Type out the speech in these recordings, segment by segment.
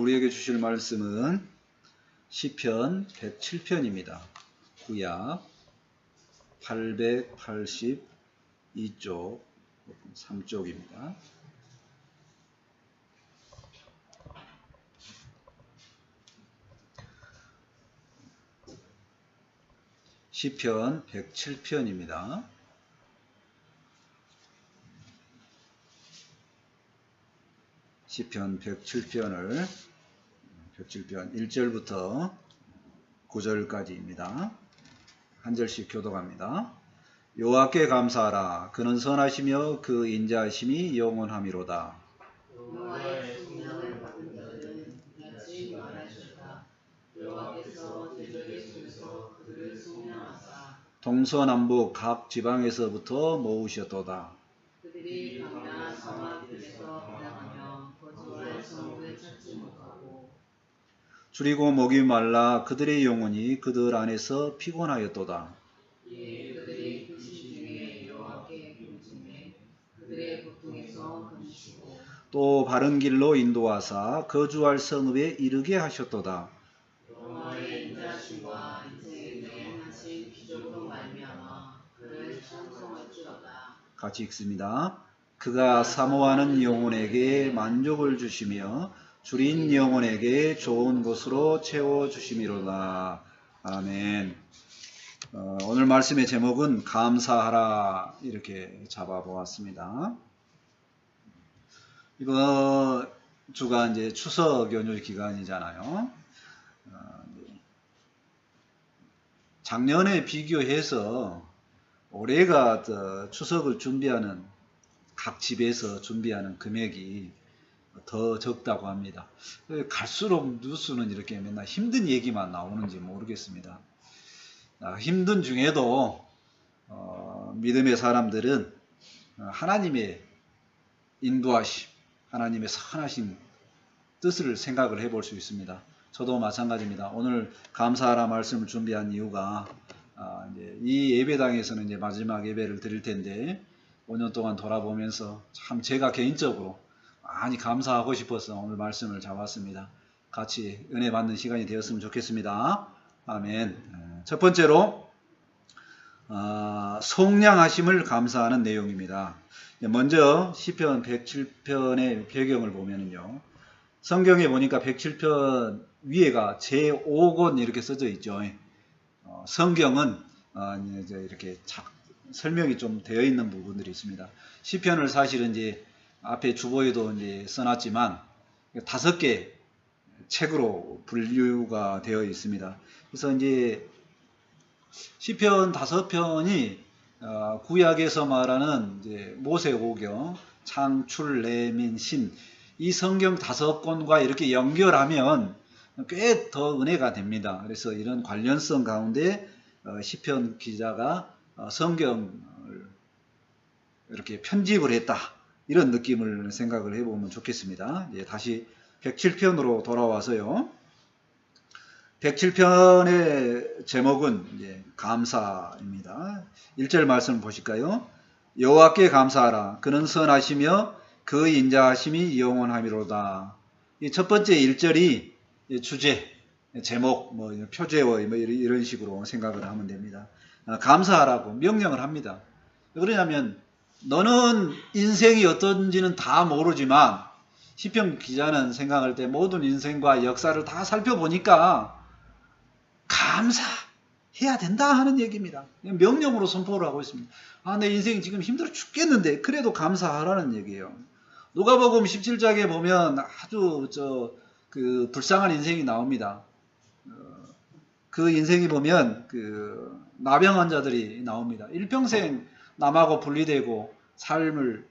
우리에게 주실 말씀은 시편 107편입니다. 구약 882쪽 3쪽입니다. 시편 107편입니다. 시편 107편 1절부터 9절까지입니다. 한 절씩 교독합니다. 여호와께 감사하라. 그는 선하시며 그 인자하심이 영원하미로다. 여호와의 성령을 받은 자들은 같이 말하셨다. 여호와께서 제자의 손에서 그들을 속량하사 동서남북 각 지방에서부터 모으셨도다. 그들이 각야 사막들에서 방랑하며 거주할 성읍을 찾지 못하고 줄이고 목이 말라 그들의 영혼이 그들 안에서 피곤하였도다. 이에 그들이 그 시중에 여호와께 굶주매 그들의 고통에서 금치고 또 바른 길로 인도하사 거주할 성읍에 이르게 하셨도다. 여호와의 인자심과 인생에 대해 하신 기적으로 말미암아 그를 찬송할지어다. 같이 읽습니다. 그가 사모하는 영혼에게 만족을 주시며 줄인 영혼에게 좋은 것으로 채워주심이로다. 아멘. 오늘 말씀의 제목은 감사하라 이렇게 잡아보았습니다. 이번 주가 이제 추석 연휴 기간이잖아요. 작년에 비교해서 올해가 추석을 준비하는 각 집에서 준비하는 금액이 더 적다고 합니다. 갈수록 뉴스는 이렇게 맨날 힘든 얘기만 나오는지 모르겠습니다. 힘든 중에도 믿음의 사람들은 하나님의 인도하심, 하나님의 선하신 뜻을 생각을 해볼 수 있습니다. 저도 마찬가지입니다. 오늘 감사하라 말씀을 준비한 이유가 이제 이 예배당에서는 이제 마지막 예배를 드릴 텐데 5년 동안 돌아보면서 참 제가 개인적으로 많이 감사하고 싶어서 오늘 말씀을 잡았습니다. 같이 은혜 받는 시간이 되었으면 좋겠습니다. 아멘. 첫 번째로 속량하심을 감사하는 내용입니다. 먼저 시편 107편의 배경을 보면은요. 성경에 보니까 107편 위에가 제5권 이렇게 써져 있죠. 성경은 이제 이렇게 설명이 좀 되어 있는 부분들이 있습니다. 시편을 사실은 이제 앞에 주보에도 이제 써놨지만 5개 책으로 분류가 되어 있습니다. 그래서 이제 시편 5편이 구약에서 말하는 이제 모세오경, 창출, 레민, 신 이 성경 5권과 이렇게 연결하면 꽤 더 은혜가 됩니다. 그래서 이런 관련성 가운데 시편 기자가 성경을 이렇게 편집을 했다. 이런 느낌을 생각을 해보면 좋겠습니다. 다시 107편으로 돌아와서요. 107편의 제목은 이제 감사입니다. 1절 말씀 보실까요? 여호와께 감사하라. 그는 선하시며 그 인자하심이 영원하미로다. 이 첫 번째 1절이 주제, 제목, 표제어 이런 식으로 생각을 하면 됩니다. 감사하라고 명령을 합니다. 그러냐면 너는 인생이 어떤지는 다 모르지만 시편 기자는 생각할 때 모든 인생과 역사를 다 살펴보니까 감사해야 된다 하는 얘기입니다. 명령으로 선포를 하고 있습니다. 내 인생이 지금 힘들어 죽겠는데 그래도 감사하라는 얘기예요. 누가복음 17장에 보면 아주 그 불쌍한 인생이 나옵니다. 그 인생이 보면 그 나병 환자들이 나옵니다. 일평생 남하고 분리되고 삶을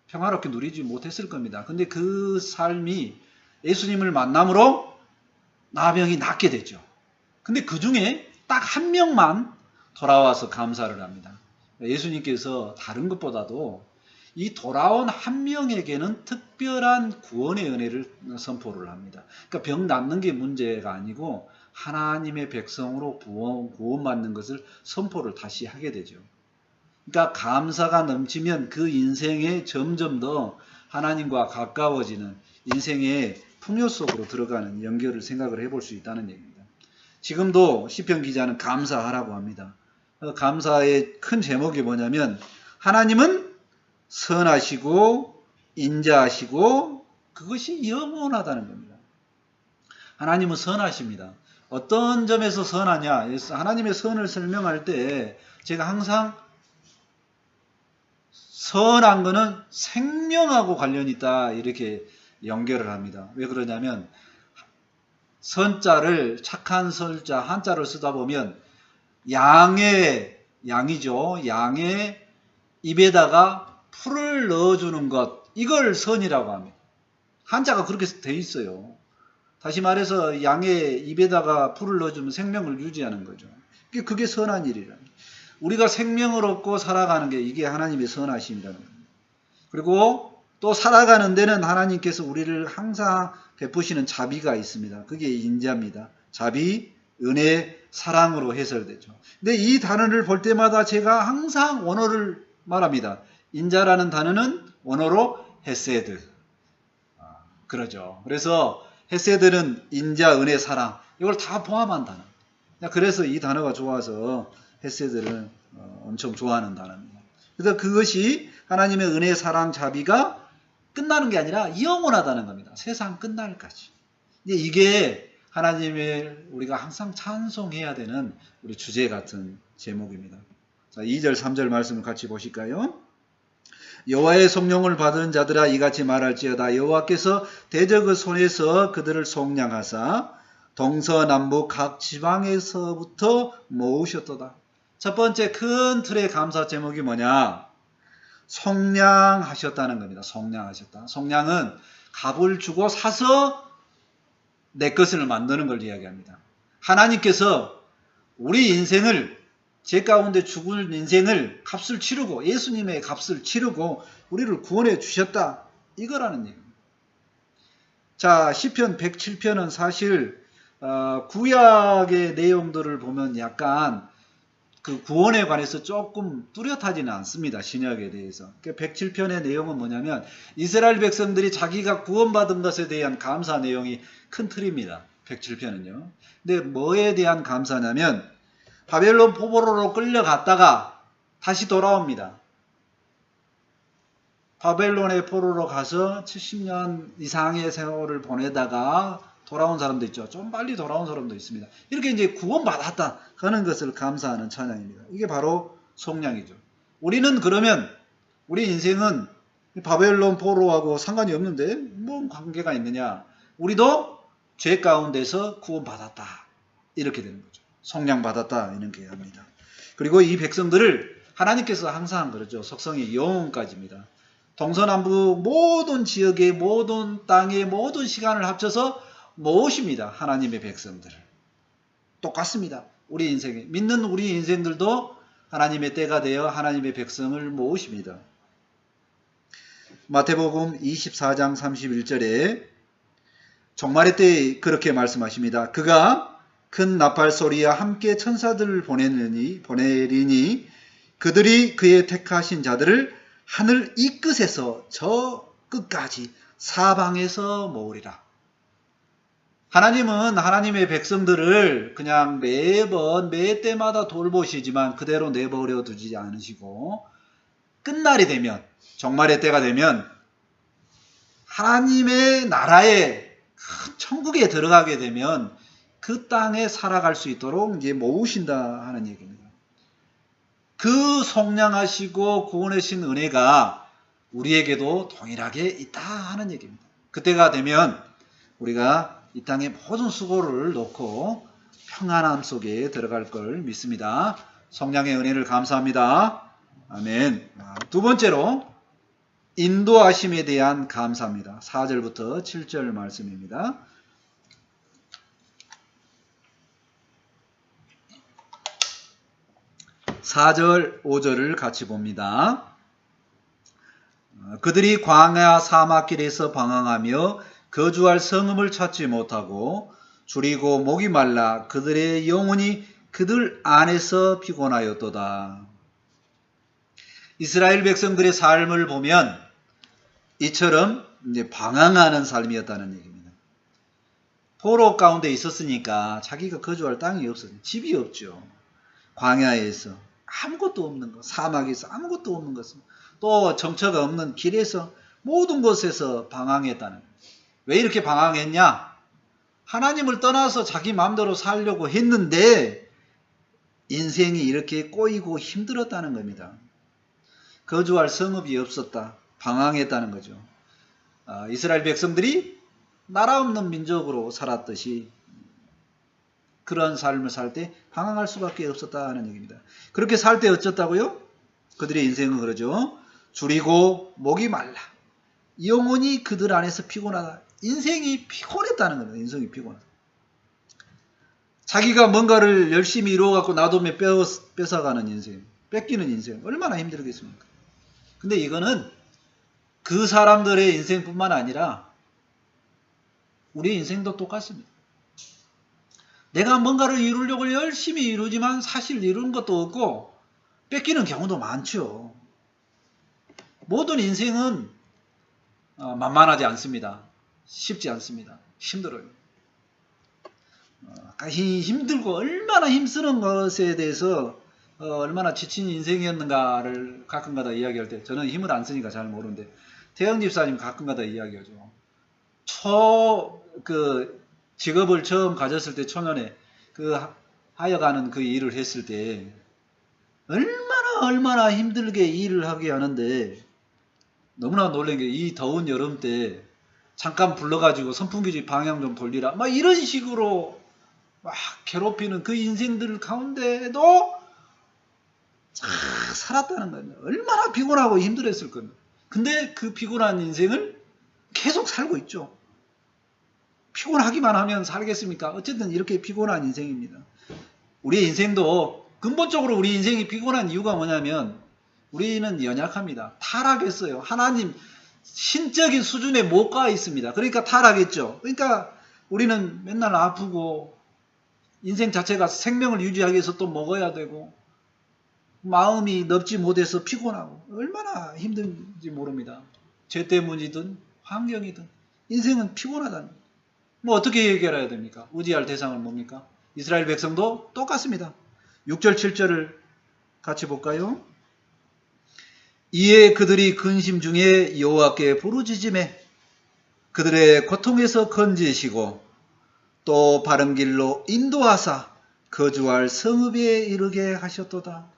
평화롭게 누리지 못했을 겁니다. 근데 그 삶이 예수님을 만남으로 나병이 낫게 되죠. 근데 그 중에 딱 한 명만 돌아와서 감사를 합니다. 예수님께서 다른 것보다도 이 돌아온 한 명에게는 특별한 구원의 은혜를 선포를 합니다. 그러니까 병 낫는 게 문제가 아니고 하나님의 백성으로 구원받는 것을 선포를 다시 하게 되죠. 그러니까 감사가 넘치면 그 인생에 점점 더 하나님과 가까워지는 인생의 풍요 속으로 들어가는 연결을 생각을 해볼 수 있다는 얘기입니다. 지금도 시편 기자는 감사하라고 합니다. 감사의 큰 제목이 뭐냐면 하나님은 선하시고 인자하시고 그것이 영원하다는 겁니다. 하나님은 선하십니다. 어떤 점에서 선하냐? 하나님의 선을 설명할 때 제가 항상 선한 거는 생명하고 관련이 있다 이렇게 연결을 합니다. 왜 그러냐면 선자를 착한 설자 한자를 쓰다 보면 양이죠. 양의 입에다가 풀을 넣어주는 것 이걸 선이라고 합니다. 한자가 그렇게 돼 있어요. 다시 말해서 양의 입에다가 풀을 넣어주면 생명을 유지하는 거죠. 그게 선한 일이라. 우리가 생명을 얻고 살아가는 게 이게 하나님의 선하심이라는 겁니다. 그리고 또 살아가는 데는 하나님께서 우리를 항상 베푸시는 자비가 있습니다. 그게 인자입니다. 자비, 은혜, 사랑으로 해설되죠. 근데 이 단어를 볼 때마다 제가 항상 원어를 말합니다. 인자라는 단어는 원어로 헤세드. 그러죠. 그래서 헤세드는 인자, 은혜, 사랑 이걸 다 포함한 단어. 그래서 이 단어가 좋아서 헤세드를 엄청 좋아하는 단어입니다. 그래서 그것이 하나님의 은혜, 사랑, 자비가 끝나는 게 아니라 영원하다는 겁니다. 세상 끝날까지. 이게 하나님의 우리가 항상 찬송해야 되는 우리 주제 같은 제목입니다. 자, 2절, 3절 말씀을 같이 보실까요? 여호와의 성령을 받은 자들아 이같이 말할지어다. 여호와께서 대적의 손에서 그들을 속량하사 동서남북 각 지방에서부터 모으셨도다. 첫 번째 큰 틀의 감사 제목이 뭐냐? 속량하셨다는 겁니다. 속량하셨다. 속량은 값을 주고 사서 내 것을 만드는 걸 이야기합니다. 하나님께서 우리 인생을 제 가운데 죽을 인생을 값을 치르고 예수님의 값을 치르고 우리를 구원해 주셨다. 이거라는 얘기입니다. 자, 시편 107편은 사실 구약의 내용들을 보면 약간 그 구원에 관해서 조금 뚜렷하지는 않습니다. 신약에 대해서. 107편의 내용은 뭐냐면 이스라엘 백성들이 자기가 구원받은 것에 대한 감사 내용이 큰 틀입니다. 107편은요. 근데 뭐에 대한 감사냐면 바벨론 포로로 끌려갔다가 다시 돌아옵니다. 바벨론의 포로로 가서 70년 이상의 세월을 보내다가 돌아온 사람도 있죠. 좀 빨리 돌아온 사람도 있습니다. 이렇게 이제 구원받았다 하는 것을 감사하는 찬양입니다. 이게 바로 속량이죠. 우리는 그러면 우리 인생은 바벨론 포로하고 상관이 없는데 뭔 관계가 있느냐? 우리도 죄 가운데서 구원받았다. 이렇게 되는 거죠. 속량받았다 이렇게 합니다. 그리고 이 백성들을 하나님께서 항상 그러죠. 속성이 영원까지입니다. 동서남북 모든 지역의 모든 땅의 모든 시간을 합쳐서 모으십니다. 하나님의 백성들을. 똑같습니다. 우리 인생에. 믿는 우리 인생들도 하나님의 때가 되어 하나님의 백성을 모으십니다. 마태복음 24장 31절에 종말의 때에 그렇게 말씀하십니다. 그가 큰 나팔 소리와 함께 천사들을 보내리니 그들이 그의 택하신 자들을 하늘 이 끝에서 저 끝까지 사방에서 모으리라. 하나님은 하나님의 백성들을 그냥 매번 매 때마다 돌보시지만 그대로 내버려 두지 않으시고 끝날이 되면 종말의 때가 되면 하나님의 나라에 큰 천국에 들어가게 되면 그 땅에 살아갈 수 있도록 이제 모으신다 하는 얘기입니다. 그 속량하시고 구원하신 은혜가 우리에게도 동일하게 있다 하는 얘기입니다. 그때가 되면 우리가 이 땅의 모든 수고를 놓고 평안함 속에 들어갈 걸 믿습니다. 성령의 은혜를 감사합니다. 아멘. 두 번째로 인도하심에 대한 감사입니다. 4절부터 7절 말씀입니다. 4절, 5절을 같이 봅니다. 그들이 광야 사막길에서 방황하며 거주할 성읍을 찾지 못하고 줄이고 목이 말라 그들의 영혼이 그들 안에서 피곤하였도다. 이스라엘 백성들의 삶을 보면 이처럼 이제 방황하는 삶이었다는 얘기입니다. 포로 가운데 있었으니까 자기가 거주할 땅이 없어요. 집이 없죠. 광야에서 아무것도 없는 것, 사막에서 아무것도 없는 것은 또 정처가 없는 길에서 모든 곳에서 방황했다는. 왜 이렇게 방황했냐? 하나님을 떠나서 자기 마음대로 살려고 했는데 인생이 이렇게 꼬이고 힘들었다는 겁니다. 거주할 성읍이 없었다. 방황했다는 거죠. 이스라엘 백성들이 나라 없는 민족으로 살았듯이 그런 삶을 살 때 방황할 수밖에 없었다는 얘기입니다. 그렇게 살 때 어쩌다고요? 그들의 인생은 그러죠. 줄이고 목이 말라. 영혼이 그들 안에서 피곤하다. 인생이 피곤했다는 겁니다. 인생이 피곤하다. 자기가 뭔가를 열심히 이루어갖고 놔두면 뺏어가는 인생, 뺏기는 인생 얼마나 힘들겠습니까? 근데 이거는 그 사람들의 인생뿐만 아니라 우리 인생도 똑같습니다. 내가 뭔가를 이루려고 열심히 이루지만 사실 이루는 것도 없고 뺏기는 경우도 많죠. 모든 인생은 만만하지 않습니다. 쉽지 않습니다. 힘들어요. 힘들고 얼마나 힘쓰는 것에 대해서 얼마나 지친 인생이었는가를 가끔가다 이야기할 때 저는 힘을 안 쓰니까 잘 모르는데 태영 집사님 가끔가다 이야기하죠. 직업을 처음 가졌을 때 초년에 하여가는 그 일을 했을 때 얼마나 힘들게 일을 하게 하는데 너무나 놀란 게 이 더운 여름 때 잠깐 불러가지고 선풍기 방향 좀 돌리라 막 이런 식으로 막 괴롭히는 그 인생들 가운데도 잘 살았다는 거예요. 얼마나 피곤하고 힘들었을 겁니다. 근데 그 피곤한 인생을 계속 살고 있죠. 피곤하기만 하면 살겠습니까? 어쨌든 이렇게 피곤한 인생입니다. 우리 인생도 근본적으로 우리 인생이 피곤한 이유가 뭐냐면 우리는 연약합니다. 타락했어요. 하나님 신적인 수준에 못 가 있습니다. 그러니까 타락했죠. 그러니까 우리는 맨날 아프고 인생 자체가 생명을 유지하기 위해서 또 먹어야 되고 마음이 넓지 못해서 피곤하고 얼마나 힘든지 모릅니다. 죄 때문이든 환경이든 인생은 피곤하다는 거예요. 뭐 어떻게 해결해야 됩니까? 의지할 대상은 뭡니까? 이스라엘 백성도 똑같습니다. 6절 7절을 같이 볼까요? 이에 그들이 근심 중에 여호와께 부르짖으매 그들의 고통에서 건지시고 또 바른 길로 인도하사 거주할 성읍에 이르게 하셨도다.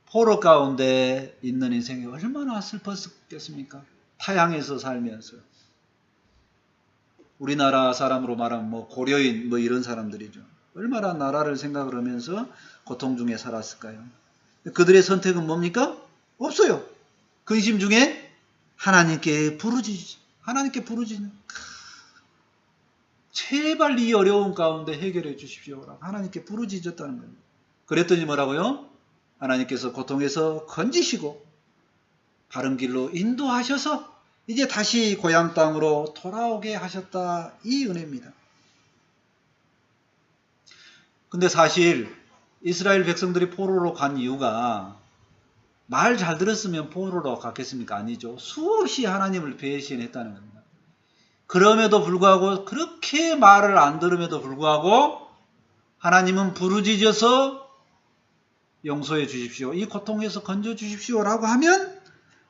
포로 가운데 있는 인생이 얼마나 슬펐겠습니까? 타향에서 살면서. 우리나라 사람으로 말하면 뭐 고려인 뭐 이런 사람들이죠. 얼마나 나라를 생각을 하면서 고통 중에 살았을까요? 그들의 선택은 뭡니까? 없어요. 근심 중에 하나님께 부르짖지. 하나님께 부르짖는. 제발 이 어려운 가운데 해결해 주십시오. 하나님께 부르짖었다는 겁니다. 그랬더니 뭐라고요? 하나님께서 고통에서 건지시고 바른 길로 인도하셔서 이제 다시 고향 땅으로 돌아오게 하셨다. 이 은혜입니다. 근데 사실 이스라엘 백성들이 포로로 간 이유가 말 잘 들었으면 포로로 갔겠습니까? 아니죠. 수없이 하나님을 배신했다는 겁니다. 그럼에도 불구하고 그렇게 말을 안 들음에도 불구하고 하나님은 부르짖어서 용서해 주십시오. 이 고통에서 건져 주십시오라고 하면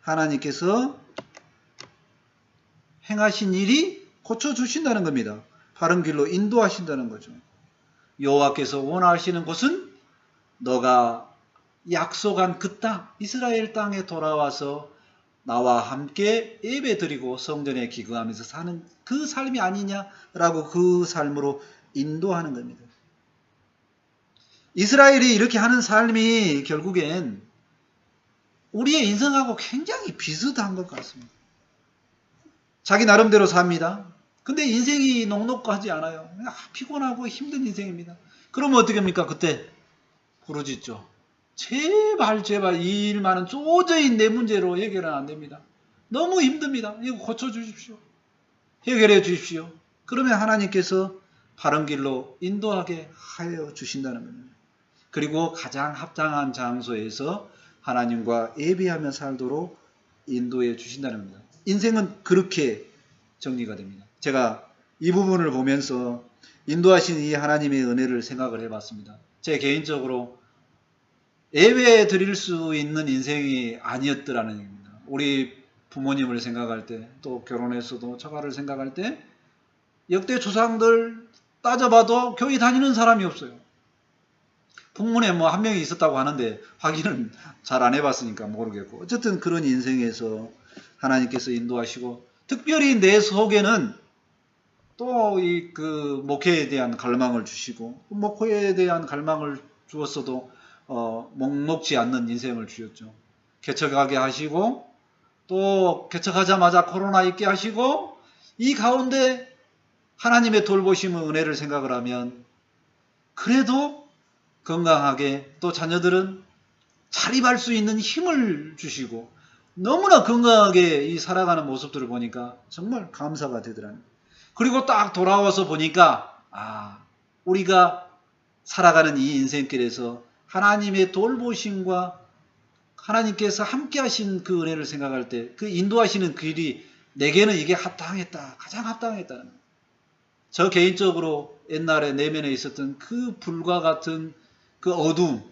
하나님께서 행하신 일이 고쳐주신다는 겁니다. 바른 길로 인도하신다는 거죠. 여호와께서 원하시는 곳은 너가 약속한 그 땅, 이스라엘 땅에 돌아와서 나와 함께 예배드리고 성전에 기거하면서 사는 그 삶이 아니냐라고 그 삶으로 인도하는 겁니다. 이스라엘이 이렇게 하는 삶이 결국엔 우리의 인생하고 굉장히 비슷한 것 같습니다. 자기 나름대로 삽니다. 근데 인생이 녹록하지 않아요. 피곤하고 힘든 인생입니다. 그러면 어떻게 합니까? 그때 부르짖죠. 제발 이 일만은 도저히 내 문제로 해결은 안 됩니다. 너무 힘듭니다. 이거 고쳐주십시오. 해결해 주십시오. 그러면 하나님께서 바른 길로 인도하게 하여 주신다는 겁니다. 그리고 가장 합당한 장소에서 하나님과 예배하며 살도록 인도해 주신다는 겁니다. 인생은 그렇게 정리가 됩니다. 제가 이 부분을 보면서 인도하신 이 하나님의 은혜를 생각을 해봤습니다. 제 개인적으로 예외 드릴 수 있는 인생이 아니었더라는 얘기입니다. 우리 부모님을 생각할 때, 또 결혼해서도 처가를 생각할 때 역대 조상들 따져봐도 교회 다니는 사람이 없어요. 풍문에 뭐 한 명이 있었다고 하는데 확인은 잘 안 해봤으니까 모르겠고, 어쨌든 그런 인생에서 하나님께서 인도하시고, 특별히 내 속에는 또 이 그 목회에 대한 갈망을 주시고, 목회에 대한 갈망을 주었어도 목록지 않는 인생을 주셨죠. 개척하게 하시고, 또 개척하자마자 코로나 있게 하시고, 이 가운데 하나님의 돌보심의 은혜를 생각을 하면 그래도 건강하게, 또 자녀들은 자립할 수 있는 힘을 주시고 너무나 건강하게 이 살아가는 모습들을 보니까 정말 감사가 되더라고요. 그리고 딱 돌아와서 보니까 우리가 살아가는 이 인생길에서 하나님의 돌보심과 하나님께서 함께 하신 그 은혜를 생각할 때 그 인도하시는 길이 내게는 이게 합당했다, 가장 합당했다는 거예요. 저 개인적으로 옛날에 내면에 있었던 그 불과 같은 그 어두움,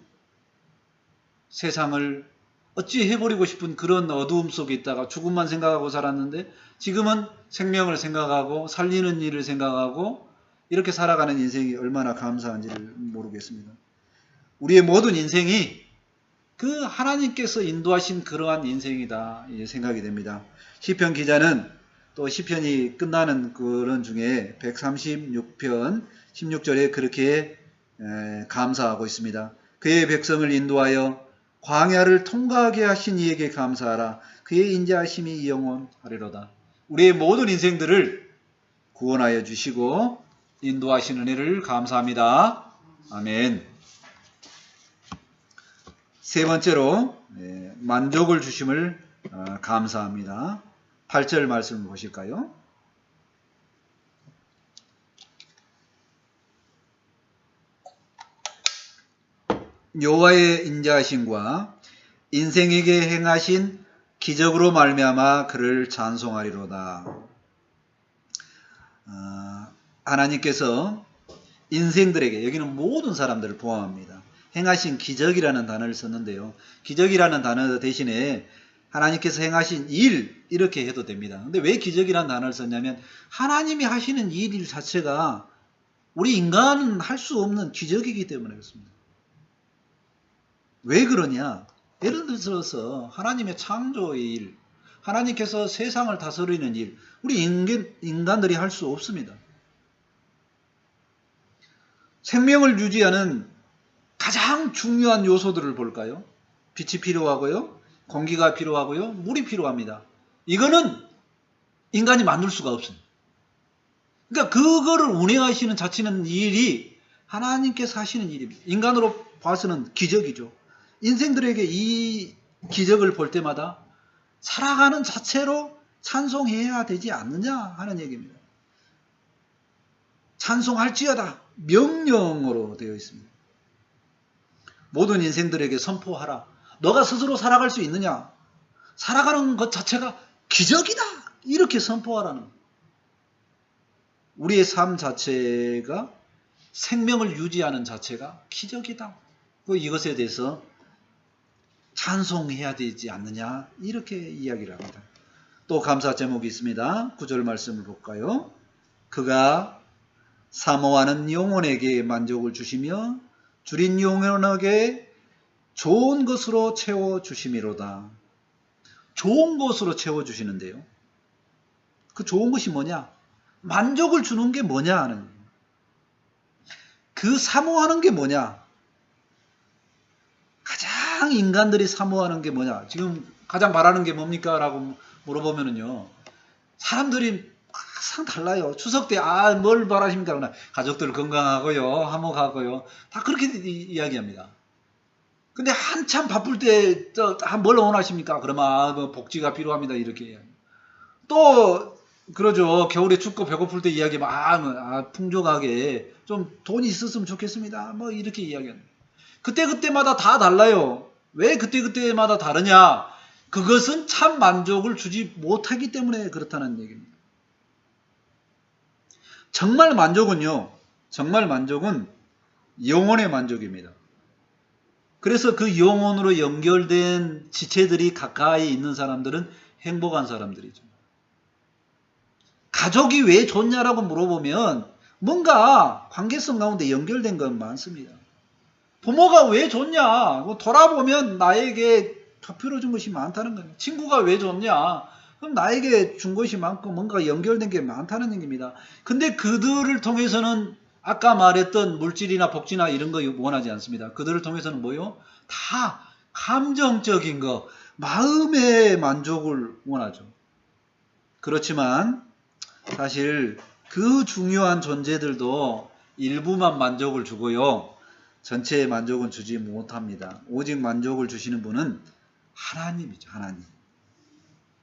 세상을 어찌 해버리고 싶은 그런 어두움 속에 있다가 죽음만 생각하고 살았는데, 지금은 생명을 생각하고 살리는 일을 생각하고 이렇게 살아가는 인생이 얼마나 감사한지를 모르겠습니다. 우리의 모든 인생이 그 하나님께서 인도하신 그러한 인생이다 생각이 됩니다. 시편 기자는 또 시편이 끝나는 그런 중에 136편 16절에 그렇게 감사하고 있습니다. 그의 백성을 인도하여 광야를 통과하게 하신 이에게 감사하라. 그의 인자하심이 영원하리로다. 우리의 모든 인생들을 구원하여 주시고 인도하신 은혜를 감사합니다. 아멘. 세 번째로 만족을 주심을 감사합니다. 8절 말씀을 보실까요? 여호와의 인자하심과 인생에게 행하신 기적으로 말미암아 그를 찬송하리로다. 하나님께서 인생들에게, 여기는 모든 사람들을 포함합니다, 행하신 기적이라는 단어를 썼는데요. 기적이라는 단어 대신에 하나님께서 행하신 일, 이렇게 해도 됩니다. 근데 왜 기적이라는 단어를 썼냐면 하나님이 하시는 일 자체가 우리 인간은 할 수 없는 기적이기 때문에 그렇습니다. 왜 그러냐? 예를 들어서 하나님의 창조의 일, 하나님께서 세상을 다스리는 일, 우리 인간들이 할 수 없습니다. 생명을 유지하는 가장 중요한 요소들을 볼까요? 빛이 필요하고요, 공기가 필요하고요, 물이 필요합니다. 이거는 인간이 만들 수가 없습니다. 그러니까 그거를 운행하시는 자체는 일이 하나님께서 하시는 일입니다. 인간으로 봐서는 기적이죠. 인생들에게 이 기적을 볼 때마다 살아가는 자체로 찬송해야 되지 않느냐 하는 얘기입니다. 찬송할지어다 명령어로 되어 있습니다. 모든 인생들에게 선포하라. 너가 스스로 살아갈 수 있느냐? 살아가는 것 자체가 기적이다. 이렇게 선포하라는 거예요. 우리의 삶 자체가, 생명을 유지하는 자체가 기적이다. 이것에 대해서 찬송해야 되지 않느냐, 이렇게 이야기를 합니다. 또 감사 제목이 있습니다. 9절 말씀을 볼까요? 그가 사모하는 영혼에게 만족을 주시며 줄인 영혼에게 좋은 것으로 채워주심이로다. 좋은 것으로 채워주시는데요. 그 좋은 것이 뭐냐? 만족을 주는 게 뭐냐 하는, 그 사모하는 게 뭐냐? 가장 인간들이 사모하는 게 뭐냐? 지금 가장 바라는 게 뭡니까? 라고 물어보면은요, 사람들이 항상 달라요. 추석 때 뭘 바라십니까? 그러나 가족들 건강하고요, 화목하고요, 다 그렇게 이야기합니다. 근데 한참 바쁠 때 뭘 원하십니까? 그러면 복지가 필요합니다, 이렇게 이야기합니다. 또 그러죠. 겨울에 춥고 배고플 때 이야기하면 풍족하게 좀 돈이 있었으면 좋겠습니다, 뭐 이렇게 이야기합니다. 그때마다 다 달라요. 왜 그때마다 다르냐? 그것은 참 만족을 주지 못하기 때문에 그렇다는 얘기입니다. 정말 만족은요. 정말 만족은 영혼의 만족입니다. 그래서 그 영혼으로 연결된 지체들이 가까이 있는 사람들은 행복한 사람들이죠. 가족이 왜 좋냐라고 물어보면 뭔가 관계성 가운데 연결된 건 많습니다. 부모가 왜 좋냐? 돌아보면 나에게 베풀어 준 것이 많다는 거예요. 친구가 왜 좋냐? 그럼 나에게 준 것이 많고 뭔가 연결된 게 많다는 얘기입니다. 근데 그들을 통해서는 아까 말했던 물질이나 복지나 이런 거 원하지 않습니다. 그들을 통해서는 뭐요? 다 감정적인 거, 마음의 만족을 원하죠. 그렇지만 사실 그 중요한 존재들도 일부만 만족을 주고요. 전체의 만족은 주지 못합니다. 오직 만족을 주시는 분은 하나님이죠. 하나님.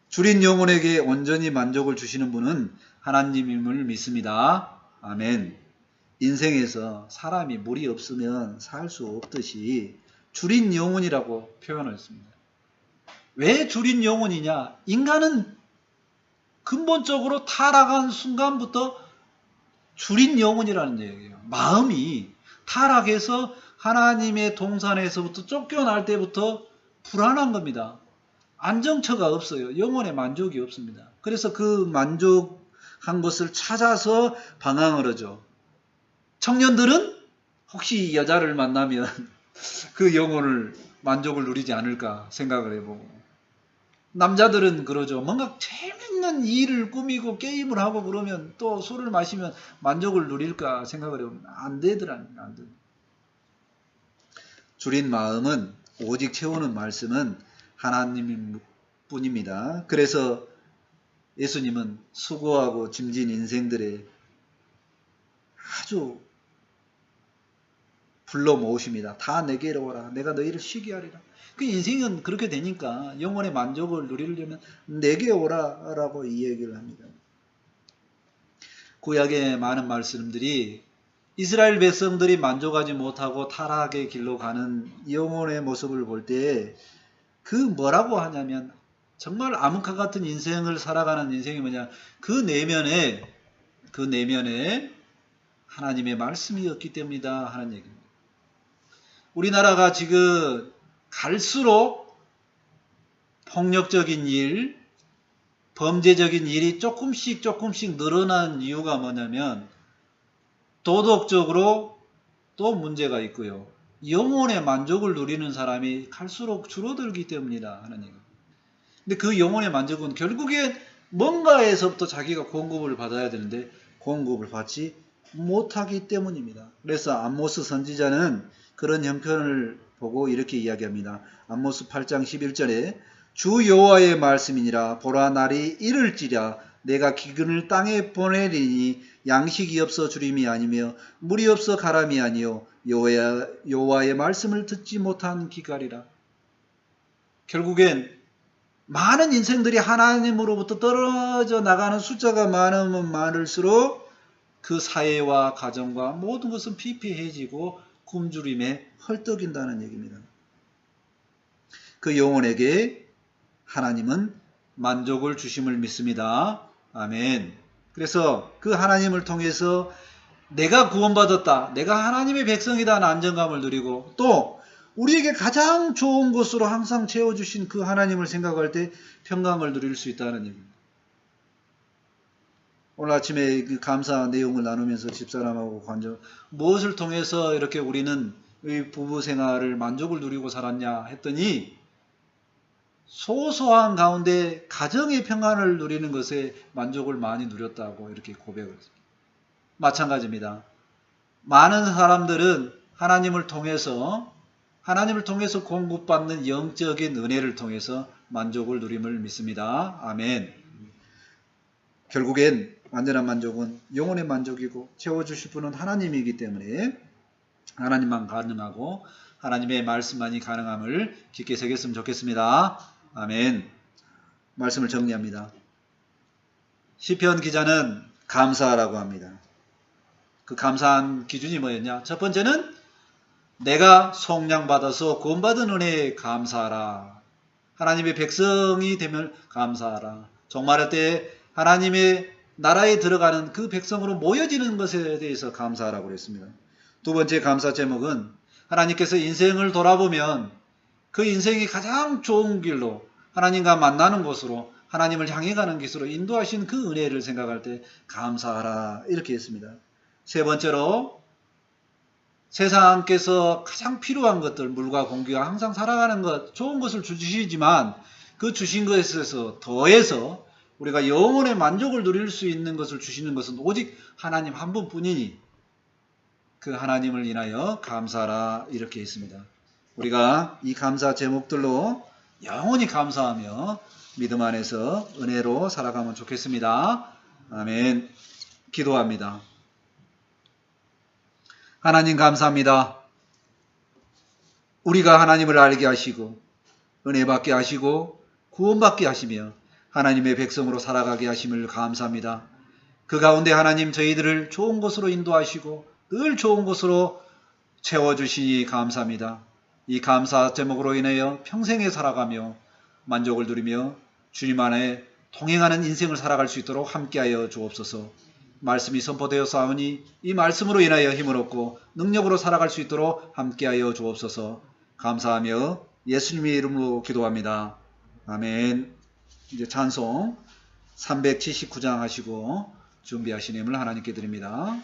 줄인 영혼에게 온전히 만족을 주시는 분은 하나님임을 믿습니다. 아멘. 인생에서 사람이 물이 없으면 살 수 없듯이 줄인 영혼이라고 표현했습니다. 왜 줄인 영혼이냐? 인간은 근본적으로 타락한 순간부터 줄인 영혼이라는 얘기예요. 마음이 타락해서 하나님의 동산에서부터 쫓겨날 때부터 불안한 겁니다. 안정처가 없어요. 영혼의 만족이 없습니다. 그래서 그 만족한 것을 찾아서 방황을 하죠. 청년들은 혹시 여자를 만나면 그 영혼을 만족을 누리지 않을까 생각을 해보고, 남자들은 그러죠. 뭔가 재밌는 일을 꾸미고 게임을 하고 그러면 또 술을 마시면 만족을 누릴까 생각을 해보면 안 되더라고요. 안 돼. 줄인 마음은 오직 채우는 말씀은 하나님 뿐입니다. 그래서 예수님은 수고하고 짐진 인생들의 아주 불러 모으십니다. 다 내게로 오라. 내가 너희를 쉬게 하리라. 그 인생은 그렇게 되니까 영혼의 만족을 누리려면 내게 오라라고 이 얘기를 합니다. 구약의 많은 말씀들이 이스라엘 백성들이 만족하지 못하고 타락의 길로 가는 영혼의 모습을 볼 때 그 뭐라고 하냐면 정말 암흑화 같은 인생을 살아가는 인생이 뭐냐, 그 내면에 하나님의 말씀이 없기 때문이다 하는 얘기입니다. 우리나라가 지금 갈수록 폭력적인 일, 범죄적인 일이 조금씩 늘어난 이유가 뭐냐면 도덕적으로 또 문제가 있고요. 영혼의 만족을 누리는 사람이 갈수록 줄어들기 때문이다 하는 얘기입니다. 근데 그 영혼의 만족은 결국엔 뭔가에서부터 자기가 공급을 받아야 되는데 공급을 받지 못하기 때문입니다. 그래서 아모스 선지자는 그런 형편을 보고 이렇게 이야기합니다. 아모스 8장 11절에 주 여호와의 말씀이니라. 보라, 날이 이를지라. 내가 기근을 땅에 보내리니 양식이 없어 주림이 아니며 물이 없어 가람이 아니요 여호와의 말씀을 듣지 못한 기갈이라. 결국엔 많은 인생들이 하나님으로부터 떨어져 나가는 숫자가 많으면 많을수록 그 사회와 가정과 모든 것은 피폐해지고 굶주림에 헐떡인다는 얘기입니다. 그 영혼에게 하나님은 만족을 주심을 믿습니다. 아멘. 그래서 그 하나님을 통해서 내가 구원받았다, 내가 하나님의 백성이다 하는 안정감을 누리고, 또 우리에게 가장 좋은 것으로 항상 채워주신 그 하나님을 생각할 때 평강을 누릴 수 있다는 얘기입니다. 오늘 아침에 그 감사 내용을 나누면서 집사람하고 관저 무엇을 통해서 이렇게 우리는 이 부부 생활을 만족을 누리고 살았냐 했더니 소소한 가운데 가정의 평안을 누리는 것에 만족을 많이 누렸다고 이렇게 고백을 했습니다. 마찬가지입니다. 많은 사람들은 하나님을 통해서 공급받는 영적인 은혜를 통해서 만족을 누림을 믿습니다. 아멘. 결국엔 완전한 만족은 영혼의 만족이고 채워주실 분은 하나님이기 때문에 하나님만 가능하고 하나님의 말씀만이 가능함을 깊게 새겼으면 좋겠습니다. 아멘. 말씀을 정리합니다. 시편 기자는 감사하라고 합니다. 그 감사한 기준이 뭐였냐? 첫 번째는 내가 속량받아서 구원받은 은혜에 감사하라. 하나님의 백성이 되면 감사하라. 종말할 때 하나님의 나라에 들어가는 그 백성으로 모여지는 것에 대해서 감사하라고 그랬습니다. 두 번째 감사 제목은 하나님께서 인생을 돌아보면 그 인생이 가장 좋은 길로 하나님과 만나는 곳으로 하나님을 향해 가는 길으로 인도하신 그 은혜를 생각할 때 감사하라 이렇게 했습니다. 세 번째로 세상께서 가장 필요한 것들, 물과 공기가 항상 살아가는 것, 좋은 것을 주시지만 그 주신 것에서 더해서 우리가 영혼의 만족을 누릴 수 있는 것을 주시는 것은 오직 하나님 한 분뿐이니 그 하나님을 인하여 감사하라 이렇게 했습니다. 우리가 이 감사 제목들로 영원히 감사하며 믿음 안에서 은혜로 살아가면 좋겠습니다. 아멘. 기도합니다. 하나님 감사합니다. 우리가 하나님을 알게 하시고 은혜 받게 하시고 구원받게 하시며 하나님의 백성으로 살아가게 하심을 감사합니다. 그 가운데 하나님 저희들을 좋은 곳으로 인도하시고 늘 좋은 곳으로 채워주시니 감사합니다. 이 감사 제목으로 인하여 평생에 살아가며 만족을 누리며 주님 안에 동행하는 인생을 살아갈 수 있도록 함께하여 주옵소서. 말씀이 선포되어 싸우니 이 말씀으로 인하여 힘을 얻고 능력으로 살아갈 수 있도록 함께하여 주옵소서. 감사하며 예수님의 이름으로 기도합니다. 아멘. 이제 찬송 379장 하시고 준비하시는 힘을 하나님께 드립니다.